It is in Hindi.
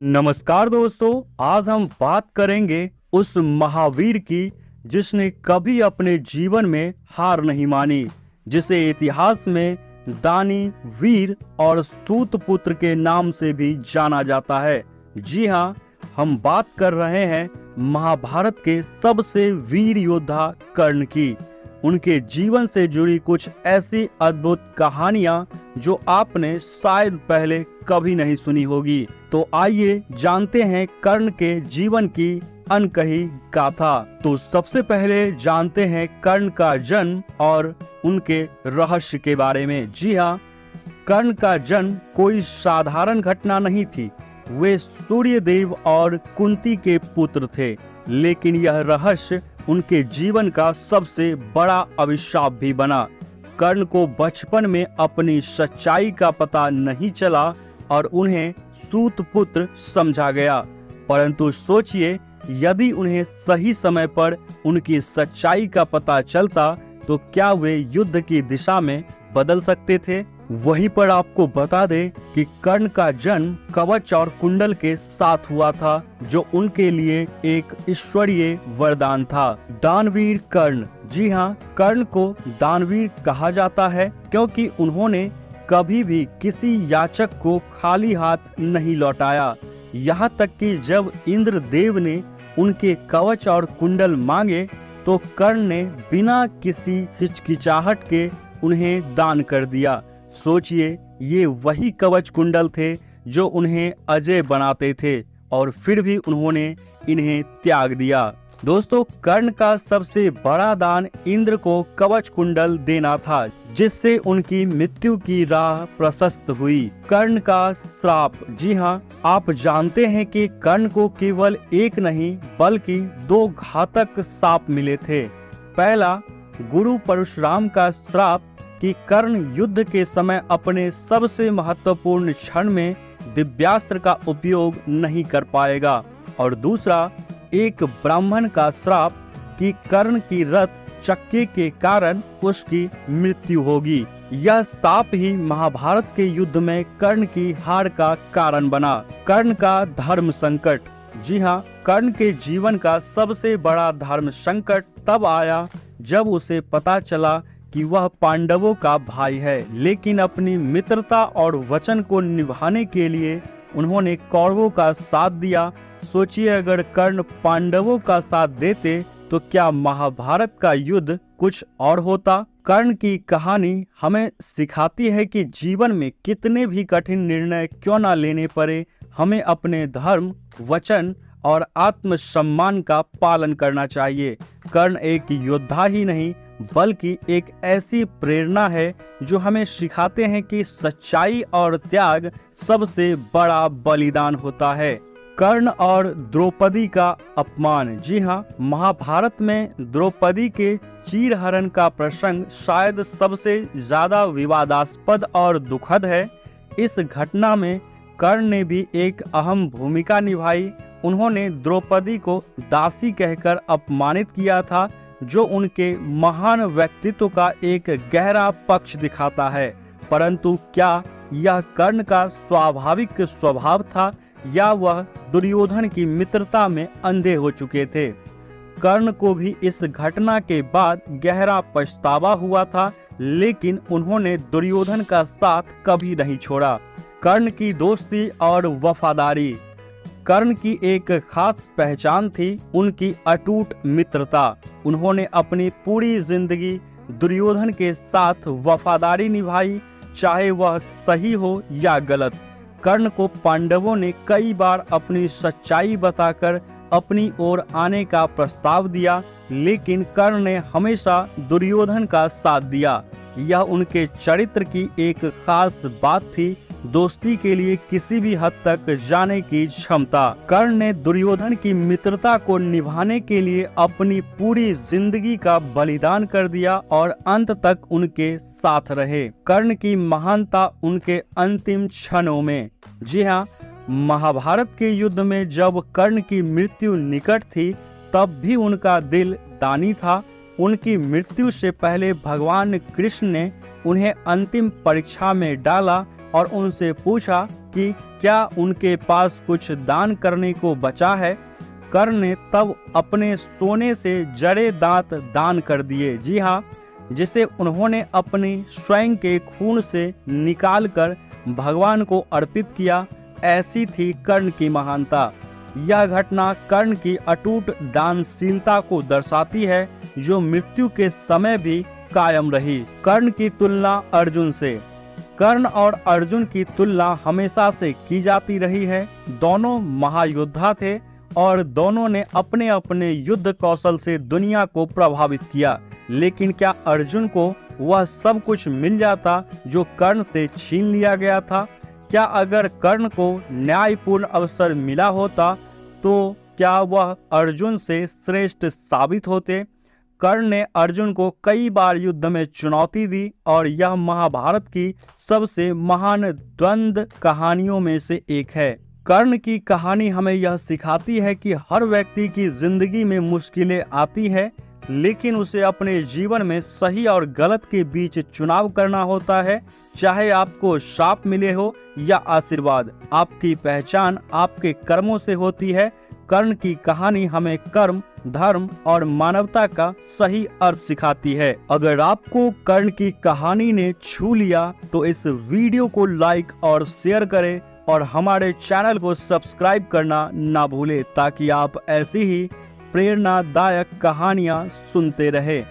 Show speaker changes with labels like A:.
A: नमस्कार दोस्तों, आज हम बात करेंगे उस महावीर की जिसने कभी अपने जीवन में हार नहीं मानी, जिसे इतिहास में दानी, वीर और सूतपुत्र के नाम से भी जाना जाता है। जी हाँ, हम बात कर रहे हैं महाभारत के सबसे वीर योद्धा कर्ण की। उनके जीवन से जुड़ी कुछ ऐसी अद्भुत कहानियां जो आपने शायद पहले कभी नहीं सुनी होगी। तो आइए जानते हैं कर्ण के जीवन की अनकही गाथा। तो सबसे पहले जानते हैं कर्ण का जन्म और उनके रहस्य के बारे में। जी हाँ, कर्ण का जन्म कोई साधारण घटना नहीं थी। वे सूर्यदेव और कुंती के पुत्र थे, लेकिन यह रहस्य उनके जीवन का सबसे बड़ा अभिशाप भी बना। कर्ण को बचपन में अपनी सच्चाई का पता नहीं चला और उन्हें सूतपुत्र समझा गया। परंतु सोचिए, यदि उन्हें सही समय पर उनकी सच्चाई का पता चलता तो क्या वे युद्ध की दिशा में बदल सकते थे। वहीं पर आपको बता दें कि कर्ण का जन्म कवच और कुंडल के साथ हुआ था, जो उनके लिए एक ईश्वरीय वरदान था। दानवीर कर्ण। जी हाँ, कर्ण को दानवीर कहा जाता है क्योंकि उन्होंने कभी भी किसी याचक को खाली हाथ नहीं लौटाया। यहाँ तक कि जब इंद्रदेव ने उनके कवच और कुंडल मांगे तो कर्ण ने बिना किसी हिचकिचाहट के उन्हें दान कर दिया। सोचिए, ये वही कवच कुंडल थे जो उन्हें अजय बनाते थे और फिर भी उन्होंने इन्हें त्याग दिया। दोस्तों, कर्ण का सबसे बड़ा दान इंद्र को कवच कुंडल देना था, जिससे उनकी मृत्यु की राह प्रशस्त हुई। कर्ण का श्राप। जी हाँ, आप जानते हैं कि कर्ण को केवल एक नहीं बल्कि 2 घातक श्राप मिले थे। पहला, गुरु परशुराम का श्राप कि कर्ण युद्ध के समय अपने सबसे महत्वपूर्ण क्षण में दिव्यास्त्र का उपयोग नहीं कर पाएगा, और दूसरा, एक ब्राह्मण का श्राप कि कर्ण की रथ चक्के के कारण उसकी मृत्यु होगी। यह श्राप ही महाभारत के युद्ध में कर्ण की हार का कारण बना। कर्ण का धर्म संकट। जी हाँ, कर्ण के जीवन का सबसे बड़ा धर्म संकट तब आया जब उसे पता चला कि वह पांडवों का भाई है, लेकिन अपनी मित्रता और वचन को निभाने के लिए उन्होंने कौरवों का साथ दिया। सोचिए, अगर कर्ण पांडवों का साथ देते तो क्या महाभारत का युद्ध कुछ और होता। कर्ण की कहानी हमें सिखाती है कि जीवन में कितने भी कठिन निर्णय क्यों न लेने पड़े, हमें अपने धर्म, वचन और आत्मसम्मान का पालन करना चाहिए। कर्ण एक योद्धा ही नहीं बल्कि एक ऐसी प्रेरणा है जो हमें सिखाते हैं कि सच्चाई और त्याग सबसे बड़ा बलिदान होता है। कर्ण और द्रौपदी का अपमान। जी हाँ, महाभारत में द्रौपदी के चीरहरण का प्रसंग शायद सबसे ज्यादा विवादास्पद और दुखद है। इस घटना में कर्ण ने भी एक अहम भूमिका निभाई। उन्होंने द्रौपदी को दासी कहकर अपमानित किया था, जो उनके महान व्यक्तित्व का एक गहरा पक्ष दिखाता है। परंतु क्या यह कर्ण का स्वाभाविक स्वभाव था या वह दुर्योधन की मित्रता में अंधे हो चुके थे। कर्ण को भी इस घटना के बाद गहरा पछतावा हुआ था, लेकिन उन्होंने दुर्योधन का साथ कभी नहीं छोड़ा। कर्ण की दोस्ती और वफादारी। कर्ण की एक खास पहचान थी उनकी अटूट मित्रता। उन्होंने अपनी पूरी जिंदगी दुर्योधन के साथ वफादारी निभाई, चाहे वह सही हो या गलत। कर्ण को पांडवों ने कई बार अपनी सच्चाई बताकर अपनी ओर आने का प्रस्ताव दिया, लेकिन कर्ण ने हमेशा दुर्योधन का साथ दिया। यह उनके चरित्र की एक खास बात थी, दोस्ती के लिए किसी भी हद तक जाने की क्षमता। कर्ण ने दुर्योधन की मित्रता को निभाने के लिए अपनी पूरी जिंदगी का बलिदान कर दिया और अंत तक उनके साथ रहे। कर्ण की महानता उनके अंतिम क्षणों में। जी हाँ, महाभारत के युद्ध में जब कर्ण की मृत्यु निकट थी तब भी उनका दिल दानी था। उनकी मृत्यु से पहले भगवान कृष्ण ने उन्हें अंतिम परीक्षा में डाला और उनसे पूछा कि क्या उनके पास कुछ दान करने को बचा है। कर्ण ने तब अपने सोने से जड़े दांत दान कर दिए। जी हाँ, जिसे उन्होंने अपने स्वयं के खून से निकालकर भगवान को अर्पित किया। ऐसी थी कर्ण की महानता। यह घटना कर्ण की अटूट दानशीलता को दर्शाती है, जो मृत्यु के समय भी कायम रही। कर्ण की तुलना अर्जुन से। कर्ण और अर्जुन की तुलना हमेशा से की जाती रही है। दोनों महायोद्धा थे और दोनों ने अपने अपने युद्ध कौशल से दुनिया को प्रभावित किया। लेकिन क्या अर्जुन को वह सब कुछ मिल जाता जो कर्ण से छीन लिया गया था? क्या अगर कर्ण को न्यायपूर्ण अवसर मिला होता तो क्या वह अर्जुन से श्रेष्ठ साबित होते? कर्ण ने अर्जुन को कई बार युद्ध में चुनौती दी और यह महाभारत की सबसे महान द्वंद्व कहानियों में से एक है। कर्ण की कहानी हमें यह सिखाती है कि हर व्यक्ति की जिंदगी में मुश्किलें आती है, लेकिन उसे अपने जीवन में सही और गलत के बीच चुनाव करना होता है। चाहे आपको श्राप मिले हो या आशीर्वाद, आपकी पहचान आपके कर्मों से होती है। कर्ण की कहानी हमें कर्म, धर्म और मानवता का सही अर्थ सिखाती है। अगर आपको कर्ण की कहानी ने छू लिया तो इस वीडियो को लाइक और शेयर करें और हमारे चैनल को सब्सक्राइब करना ना भूलें, ताकि आप ऐसी ही प्रेरणादायक कहानियां सुनते रहें।